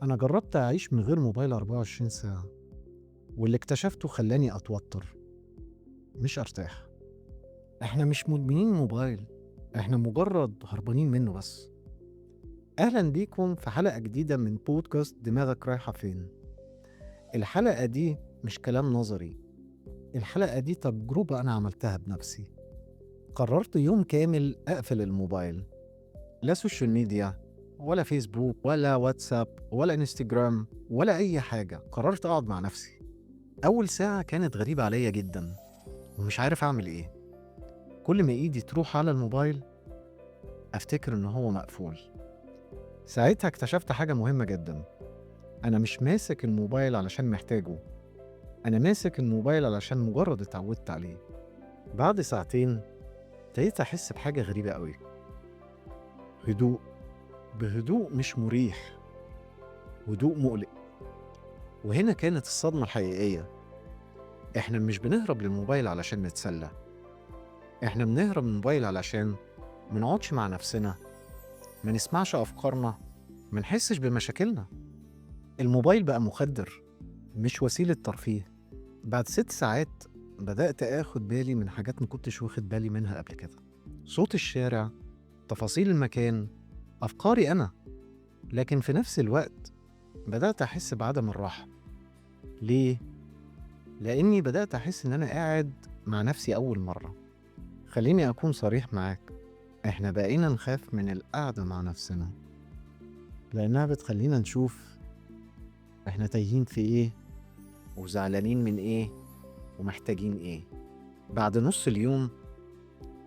أنا جربت أعيش من غير موبايل 24 ساعة، واللي اكتشفته خلاني أتوتر مش أرتاح. إحنا مش مدمنين موبايل، إحنا مجرد هربانين منه بس. أهلا بيكم في حلقة جديدة من بودكاست دماغك رايحة فين. الحلقة دي مش كلام نظري، الحلقة دي تجربة أنا عملتها بنفسي. قررت يوم كامل أقفل الموبايل، لا سوشيال ميديا ولا فيسبوك ولا واتساب ولا انستجرام ولا أي حاجة. قررت أقعد مع نفسي. أول ساعة كانت غريبة عليا جدا ومش عارف أعمل إيه. كل ما إيدي تروح على الموبايل أفتكر إن هو مقفول. ساعتها اكتشفت حاجة مهمة جدا. أنا مش ماسك الموبايل علشان محتاجه، أنا ماسك الموبايل علشان مجرد اتعودت عليه. بعد ساعتين ابتديت أحس بحاجة غريبة قوي. هدوء، بهدوء مش مريح، هدوء مقلق. وهنا كانت الصدمة الحقيقية. إحنا مش بنهرب للموبايل علشان نتسلى، إحنا بنهرب من الموبايل علشان منقعدش مع نفسنا، ما نسمعش أفكارنا، ما نحسش بمشاكلنا. الموبايل بقى مخدر مش وسيلة ترفيه. بعد 6 ساعات بدأت آخد بالي من حاجات ما كنتش واخد بالي منها قبل كده. صوت الشارع، تفاصيل المكان، أفكاري أنا. لكن في نفس الوقت بدأت أحس بعدم الراحة. ليه؟ لأني بدأت أحس إن أنا قاعد مع نفسي أول مرة. خليني أكون صريح معاك، إحنا بقينا نخاف من القعدة مع نفسنا، لأنها بتخلينا نشوف إحنا تايهين في إيه وزعلانين من إيه ومحتاجين إيه. بعد نص اليوم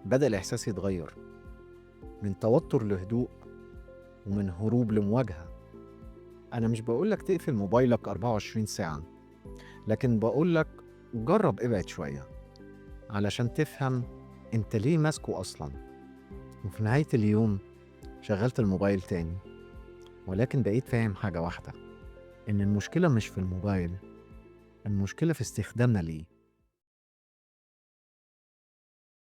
بدأ الإحساس يتغير، من توتر لهدوء ومن هروب لمواجهة. أنا مش بقولك تقفل موبايلك 24 ساعة، لكن بقولك جرب ابعد شوية علشان تفهم أنت ليه ماسكه أصلا. وفي نهاية اليوم شغلت الموبايل تاني، ولكن بقيت فاهم حاجة واحدة، إن المشكلة مش في الموبايل، المشكلة في استخدامنا ليه.